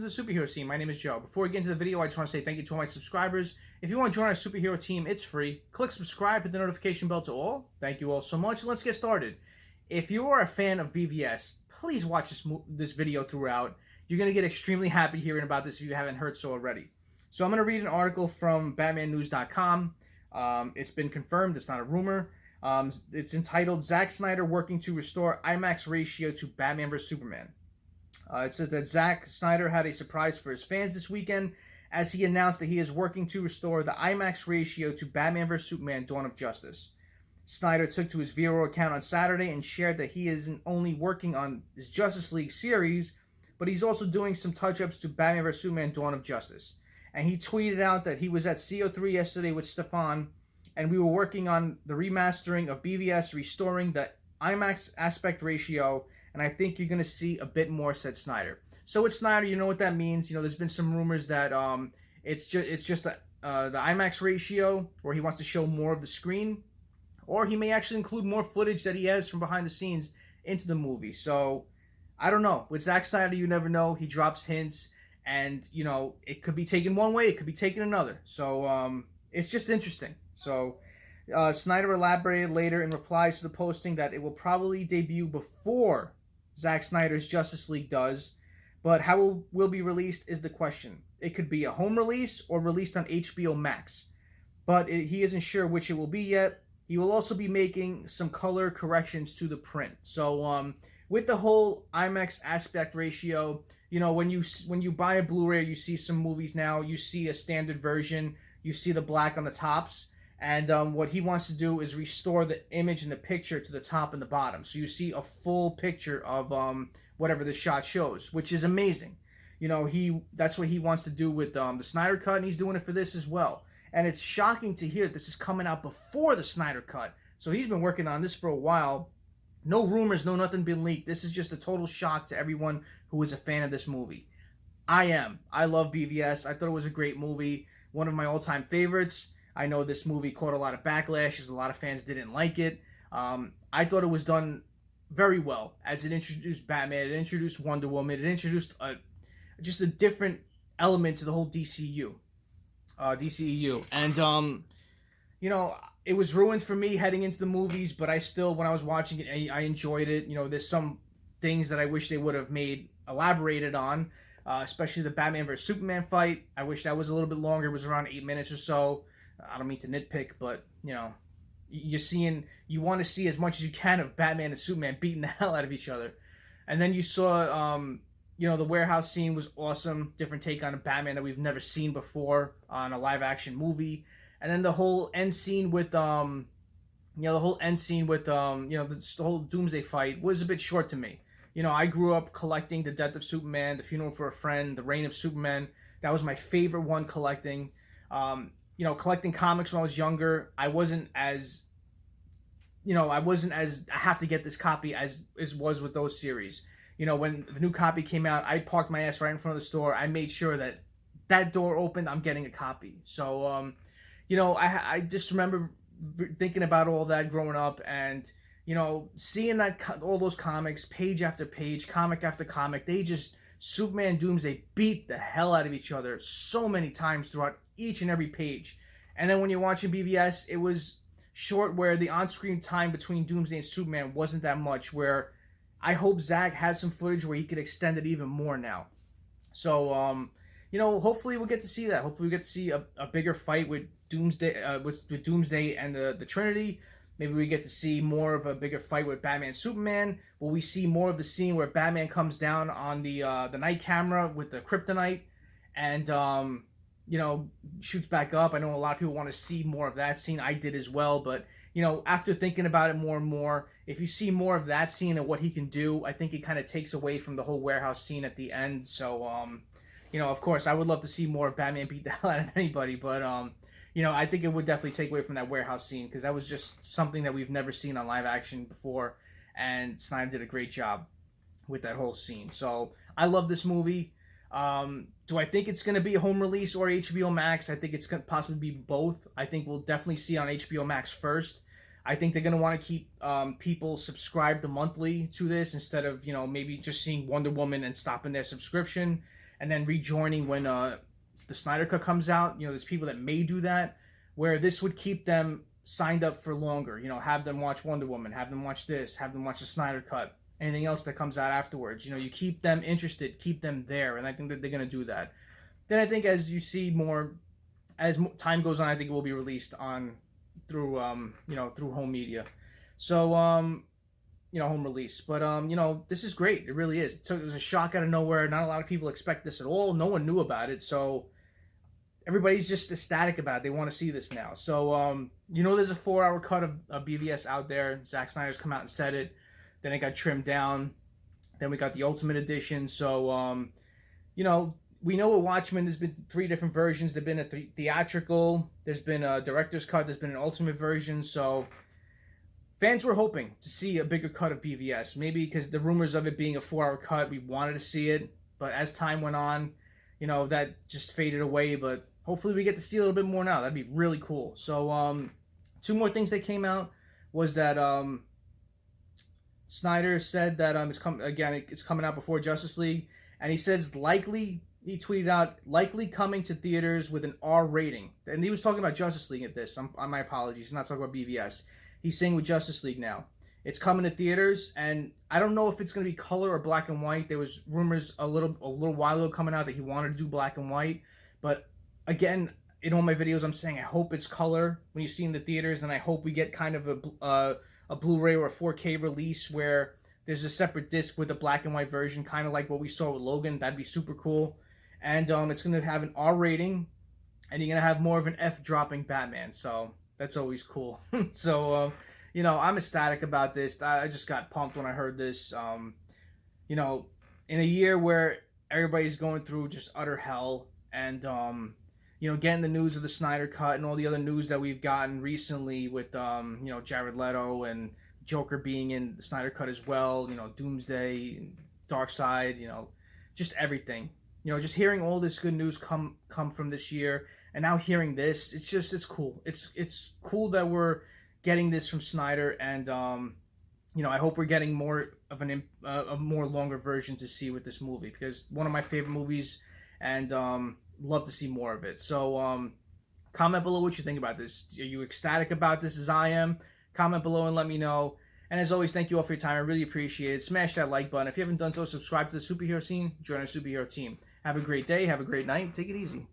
welcome to the superhero scene. My name is Joe. Before we get into the video, I just want to say thank you to all my subscribers. If you want to join our superhero team, it's free. Click subscribe, hit the notification bell to all. Thank you all so much. Let's get started. If you are a fan of BVS, please watch this video throughout. You're going to get extremely happy hearing about this if you haven't heard so already. So I'm going to read an article from BatmanNews.com. It's been confirmed. It's not a rumor. It's entitled, Zack Snyder Working to Restore IMAX Ratio to Batman vs. Superman. It says that Zack Snyder had a surprise for his fans this weekend as he announced that he is working to restore the IMAX ratio to Batman vs. Superman Dawn of Justice. Snyder took to his Vero account on Saturday and shared that he isn't only working on his Justice League series, but he's also doing some touch-ups to Batman vs. Superman Dawn of Justice. And he tweeted out that he was at CO3 yesterday with Stefan, and we were working on the remastering of BVS, restoring the IMAX aspect ratio, and I think you're going to see a bit more, said Snyder. So with Snyder, you know what that means. You know, there's been some rumors that it's just the IMAX ratio, where he wants to show more of the screen, or he may actually include more footage that he has from behind the scenes into the movie. So I don't know. With Zack Snyder, you never know. He drops hints, and you know, it could be taken one way, it could be taken another. So it's just interesting. So Snyder elaborated later in replies to the posting that it will probably debut before Zack Snyder's Justice League does, but how it will be released is the question. It could be a home release or released on HBO Max, but he isn't sure which it will be yet. He will also be making some color corrections to the print. So with the whole IMAX aspect ratio, you know, when you buy a Blu-ray, you see some movies now, you see a standard version, you see the black on the tops. And what he wants to do is restore the image in the picture to the top and the bottom. So you see a full picture of whatever the shot shows, which is amazing. You know, that's what he wants to do with the Snyder Cut, and he's doing it for this as well. And it's shocking to hear this is coming out before the Snyder Cut. So he's been working on this for a while. No rumors, no nothing been leaked. This is just a total shock to everyone who is a fan of this movie. I am. I love BVS. I thought it was a great movie. One of my all-time favorites. I know this movie caught a lot of backlash as a lot of fans didn't like it. I thought it was done very well as it introduced Batman, it introduced Wonder Woman, it introduced just a different element to the whole DCEU. And, you know, it was ruined for me heading into the movies, but I still, when I was watching it, I enjoyed it. You know, there's some things that I wish they would have elaborated on, especially the Batman vs. Superman fight. I wish that was a little bit longer. It was around 8 minutes or so. I don't mean to nitpick, but, you know, you want to see as much as you can of Batman and Superman beating the hell out of each other. And then you saw, you know, the warehouse scene was awesome. Different take on a Batman that we've never seen before on a live action movie. And then the whole end scene with, the whole DOOMSDAY fight was a bit short to me. You know, I grew up collecting The Death of Superman, The Funeral for a Friend, The Reign of Superman. That was my favorite one collecting. You know, collecting comics when I was younger, I wasn't as I have to get this copy as was with those series. You know, when the new copy came out, I parked my ass right in front of the store. I made sure that door opened, I'm getting a copy. So, you know, I just remember thinking about all that growing up, and, you know, seeing all those comics, page after page, comic after comic, Superman and DOOMSDAY beat the hell out of each other so many times throughout each and every page. And then when you're watching BVS, it was short, where the on-screen time between DOOMSDAY and Superman wasn't that much, where I hope Zack has some footage where he could extend it even more now. So, you know, hopefully we'll get to see that. Hopefully we get to see a bigger fight with DOOMSDAY, with DOOMSDAY and the Trinity. Maybe we get to see more of a bigger fight with Batman and Superman. Will we see more of the scene where Batman comes down on the night camera with the kryptonite and, you know, shoots back up? I know a lot of people want to see more of that scene. I did as well. But, you know, after thinking about it more and more, if you see more of that scene and what he can do, I think it kind of takes away from the whole warehouse scene at the end. So, you know, of course, I would love to see more of Batman beat the hell out of anybody. But, you know, I think it would definitely take away from that warehouse scene, because that was just something that we've never seen on live action before, and Snyder did a great job with that whole scene. So I love this movie. Do I think it's going to be a home release or HBO Max? I think it's going to possibly be both. I think we'll definitely see on HBO Max first. I think they're going to want to keep people subscribed monthly to this, instead of, you know, maybe just seeing Wonder Woman and stopping their subscription. and then rejoining when the Snyder Cut comes out. You know, there's people that may do that, where this would keep them signed up for longer. You know, have them watch Wonder Woman, have them watch this, have them watch the Snyder Cut, anything else that comes out afterwards. You know, you keep them interested, keep them there, and I think that they're going to do that. Then I think as you see more, as time goes on, I think it will be released on through you know, through home media. So you know, home release. But you know, this is great. It really is. It was a shock out of nowhere. Not a lot of people expect this at all. No one knew about it, so everybody's just ecstatic about it. They want to see this now. So you know, there's a 4-hour cut of BVS out there. Zack Snyder's come out and said it. Then it got trimmed down. Then we got the Ultimate Edition. So you know, we know with Watchmen, there's been 3 different versions. There's been a theatrical, there's been a director's cut, there's been an ultimate version. So fans were hoping to see a bigger cut of BVS. Maybe because the rumors of it being a 4-hour cut, we wanted to see it. But as time went on, you know, that just faded away. But hopefully we get to see a little bit more now. That'd be really cool. So 2 more things that came out was that Snyder said that it's coming out before Justice League. And he says likely, he tweeted out, likely coming to theaters with an R rating. And he was talking about Justice League at this. My apologies. He's not talking about BVS. He's saying with Justice League now. It's coming to theaters, and I don't know if it's going to be color or black and white. There was rumors a little while ago coming out that he wanted to do black and white. But again, in all my videos, I'm saying I hope it's color when you see in the theaters, and I hope we get kind of a Blu-ray or a 4K release where there's a separate disc with a black and white version, kind of like what we saw with Logan. That'd be super cool. And it's going to have an R rating, and you're going to have more of an F-dropping Batman. So that's always cool. So, you know, I'm ecstatic about this. I just got pumped when I heard this. You know, in a year where everybody's going through just utter hell, and, you know, getting the news of the Snyder Cut and all the other news that we've gotten recently with, you know, Jared Leto and Joker being in the Snyder Cut as well, you know, Doomsday, DARKSEID, you know, just everything. You know, just hearing all this good news come from this year, and now hearing this, it's cool. It's cool that we're getting this from Snyder, and you know, I hope we're getting more of a more longer version to see with this movie, because one of my favorite movies, and love to see more of it. So comment below what you think about this. Are you ecstatic about this as I am? Comment below and let me know. And as always, thank you all for your time. I really appreciate it. Smash that like button. If you haven't done so, subscribe to the superhero scene. Join our superhero team. Have a great day. Have a great night. Take it easy.